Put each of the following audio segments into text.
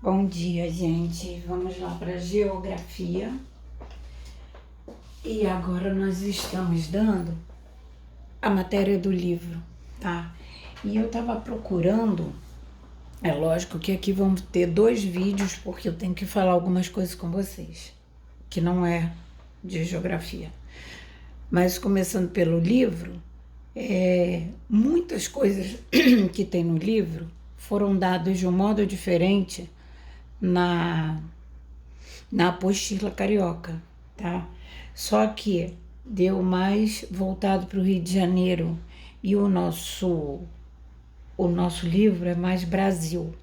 Bom dia, gente. Vamos lá para geografia. E agora nós estamos dando a matéria do livro, tá? E eu tava procurando, é lógico que aqui vamos ter 2 vídeos, porque eu tenho que falar algumas coisas com vocês, que não é de geografia. Mas começando pelo livro, muitas coisas que tem no livro foram dadas de um modo diferente na apostila carioca, tá? Só que deu mais voltado para o Rio de Janeiro e o nosso livro é mais Brasil.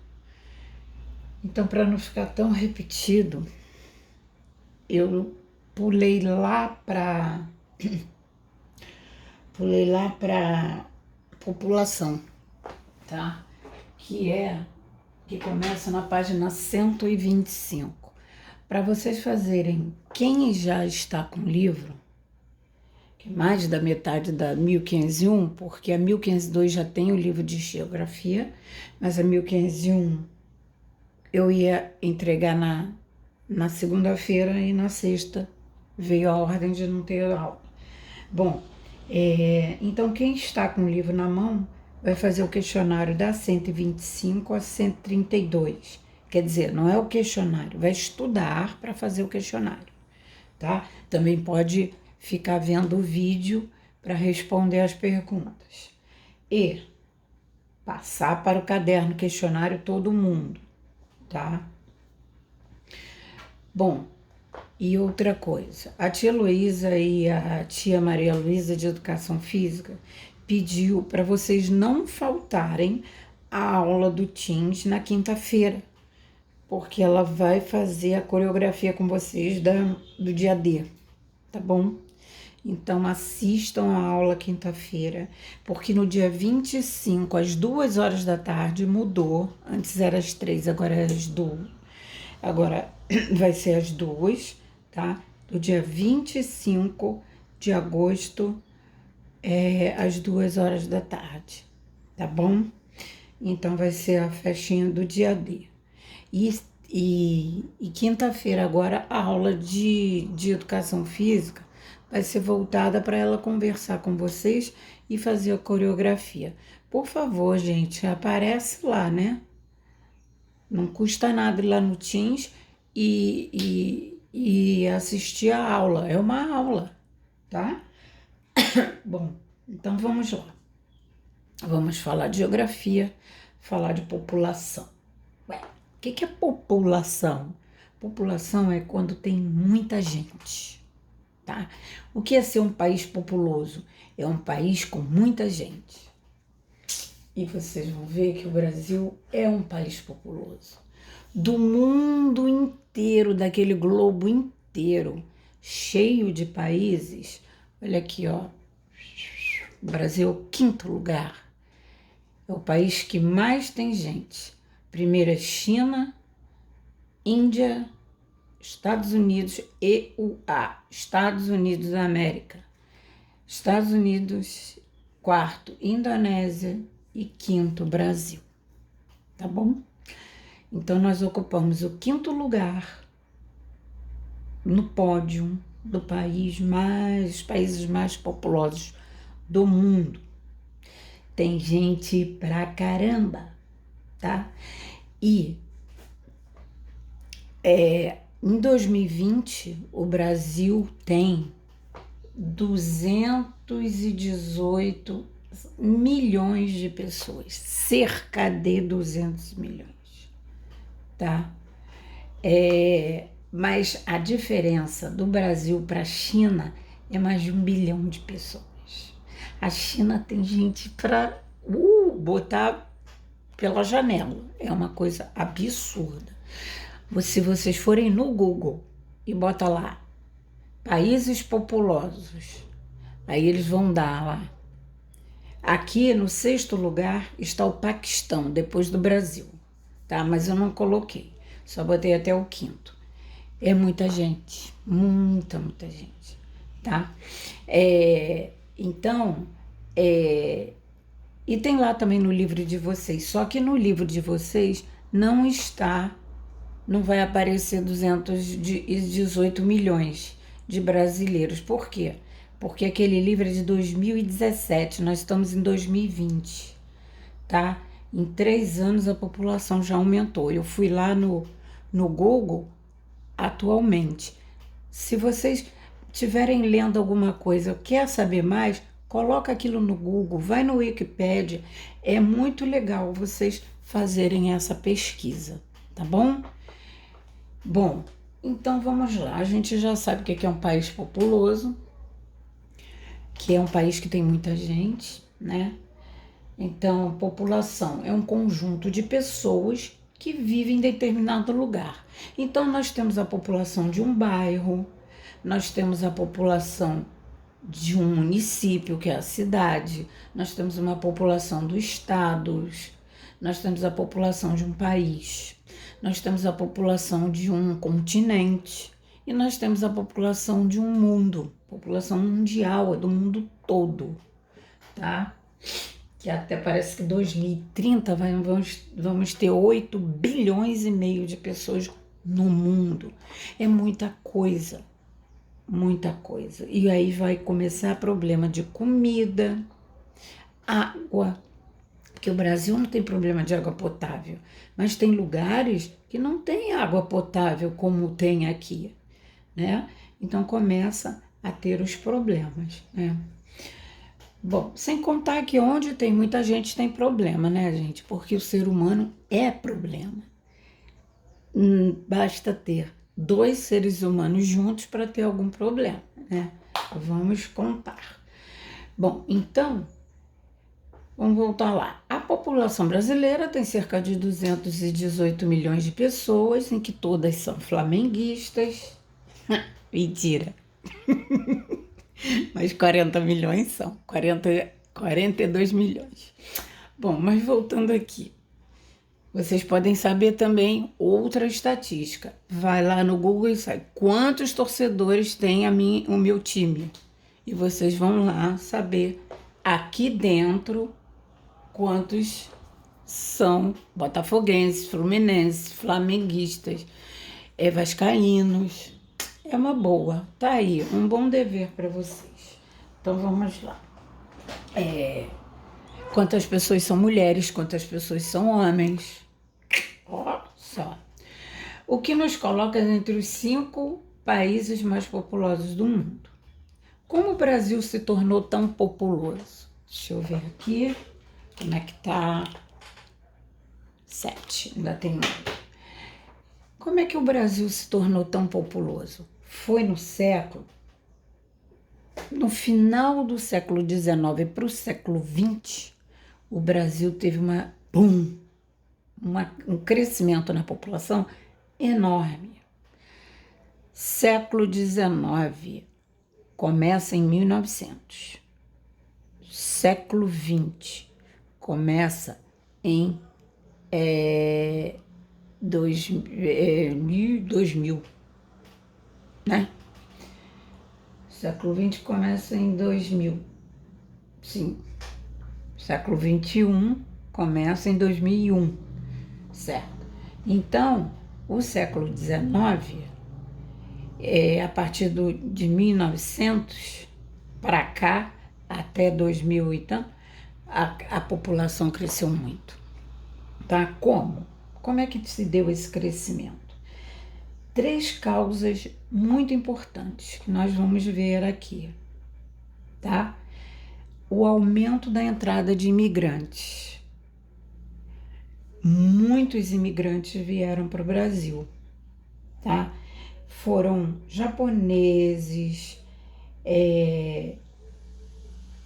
Então, para não ficar tão repetido, eu pulei lá para população, tá? Que começa na página 125. Para vocês fazerem, quem já está com o livro, que é mais da metade da 1501, porque a 1502 já tem o livro de geografia, mas a 1501 eu ia entregar na segunda-feira e na sexta veio a ordem de não ter aula. Bom, então quem está com o livro na mão vai fazer o questionário da 125 a 132. Quer dizer, não é o questionário, vai estudar para fazer o questionário, tá? Também pode ficar vendo o vídeo para responder as perguntas. E passar para o caderno questionário todo mundo, tá? Bom, e outra coisa, a tia Luísa e a tia Maria Luísa de Educação Física pediu para vocês não faltarem a aula do Teams na quinta-feira, porque ela vai fazer a coreografia com vocês do dia D, tá bom? Então assistam a aula quinta-feira, porque no dia 25, às 2 horas da tarde, mudou. Antes era às 3, agora é às 2. Agora vai ser às 2, tá? Do dia 25 de agosto, às 2 horas da tarde, tá bom? Então vai ser a festinha do dia D. E quinta-feira agora a aula de educação física vai ser voltada para ela conversar com vocês e fazer a coreografia. Por favor, gente, aparece lá, né? Não custa nada ir lá no Teams e assistir a aula. É uma aula, tá? Bom, então vamos lá. Vamos falar de geografia, falar de população. Ué, o que é população? População é quando tem muita gente, tá? O que é ser um país populoso? É um país com muita gente. E vocês vão ver que o Brasil é um país populoso. Do mundo inteiro, daquele globo inteiro, cheio de países. Olha aqui, ó. O Brasil é o 5º lugar. É o país que mais tem gente. Primeiro é China, Índia, Estados Unidos e Estados Unidos da América. Estados Unidos, 4º, Indonésia e 5º, Brasil. Tá bom? Então, nós ocupamos o 5º lugar no pódio do os países mais populosos do mundo. Tem gente pra caramba, tá? E em 2020, o Brasil tem 218 milhões de pessoas, cerca de 200 milhões, tá? Mas a diferença do Brasil para a China é mais de 1 bilhão de pessoas. A China tem gente para botar pela janela, é uma coisa absurda. Se vocês forem no Google e bota lá, países populosos, aí eles vão dar lá. Aqui no 6º lugar está o Paquistão, depois do Brasil, tá? Mas eu não coloquei, só botei até o 5º. É muita gente, muita gente, tá? Então, e tem lá também no livro de vocês, só que no livro de vocês não está não vai aparecer 218 milhões de brasileiros. Por quê? Porque aquele livro é de 2017, nós estamos em 2020, tá? Em 3 anos a população já aumentou. Eu fui lá no Google atualmente. Se vocês estiverem lendo alguma coisa, quer saber mais, coloca aquilo no Google, vai no Wikipedia. É muito legal vocês fazerem essa pesquisa, tá bom? Bom, então vamos lá. A gente já sabe o que é um país populoso, que é um país que tem muita gente, né? Então, população é um conjunto de pessoas que vivem em determinado lugar. Então, nós temos a população de um bairro, nós temos a população de um município, que é a cidade, nós temos uma população dos estados, nós temos a população de um país, nós temos a população de um continente e nós temos a população de um mundo, população mundial, é do mundo todo, tá? Que até parece que 2030 vamos ter 8 bilhões e meio de pessoas no mundo. É muita coisa, muita coisa. E aí vai começar problema de comida, água, porque o Brasil não tem problema de água potável, mas tem lugares que não tem água potável como tem aqui, né? Então começa a ter os problemas, né? Bom, sem contar que onde tem muita gente tem problema, né, gente? Porque o ser humano é problema. Basta ter 2 seres humanos juntos para ter algum problema, né? Vamos contar. Bom, então, vamos voltar lá. A população brasileira tem cerca de 218 milhões de pessoas, em que todas são flamenguistas. Mentira. Mas 40 milhões são, 42 milhões. Bom, mas voltando aqui, vocês podem saber também outra estatística. Vai lá no Google e sai quantos torcedores tem o meu time. E vocês vão lá saber aqui dentro quantos são botafoguenses, fluminenses, flamenguistas, vascaínos. É uma boa, tá aí, um bom dever para vocês. Então vamos lá. Quantas pessoas são mulheres, quantas pessoas são homens. Ó, só. O que nos coloca entre os 5 países mais populosos do mundo. Como o Brasil se tornou tão populoso? Deixa eu ver aqui como é que tá. 7, ainda tem 9. Como é que o Brasil se tornou tão populoso? Foi no final do século XIX para o século XX, o Brasil teve um crescimento na população enorme. Século XIX começa em 1900. Século XX começa em 2000, né? Século XX começa em 2000, sim. Século XXI começa em 2001, certo? Então, o século XIX, a partir de 1900 para cá, até 2000 e tanto, a população cresceu muito. Tá? Como? Como é que se deu esse crescimento? 3 causas muito importantes que nós vamos ver aqui, tá? O aumento da entrada de imigrantes. Muitos imigrantes vieram para o Brasil, tá? Foram japoneses,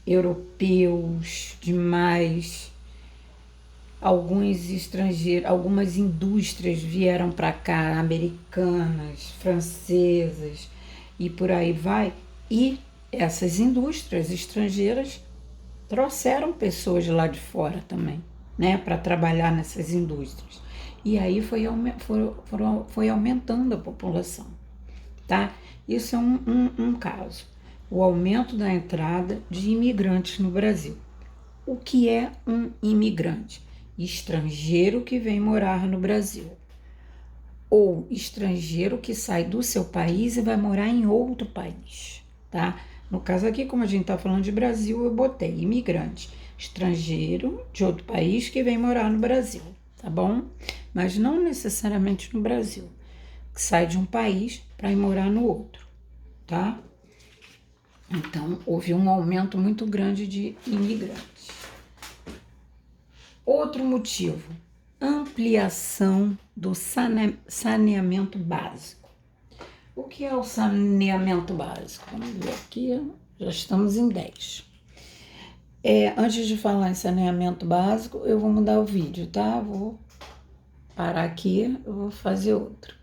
europeus, demais. Alguns estrangeiros, algumas indústrias vieram para cá, americanas, francesas e por aí vai. E essas indústrias estrangeiras trouxeram pessoas lá de fora também, né, para trabalhar nessas indústrias. E aí foi aumentando a população, tá? Isso é um caso. O aumento da entrada de imigrantes no Brasil. O que é um imigrante? Estrangeiro que vem morar no Brasil. ou estrangeiro que sai do seu país e vai morar em outro país, tá? No caso aqui, como a gente tá falando de Brasil, eu botei imigrante, estrangeiro de outro país que vem morar no Brasil, tá bom? Mas não necessariamente no Brasil, que sai de um país para ir morar no outro, tá? Então, houve um aumento muito grande de imigrantes. Outro motivo, ampliação do saneamento básico. O que é o saneamento básico? Vamos ver aqui, já estamos em 10. Antes de falar em saneamento básico, eu vou mudar o vídeo, tá? Vou parar aqui, eu vou fazer outro.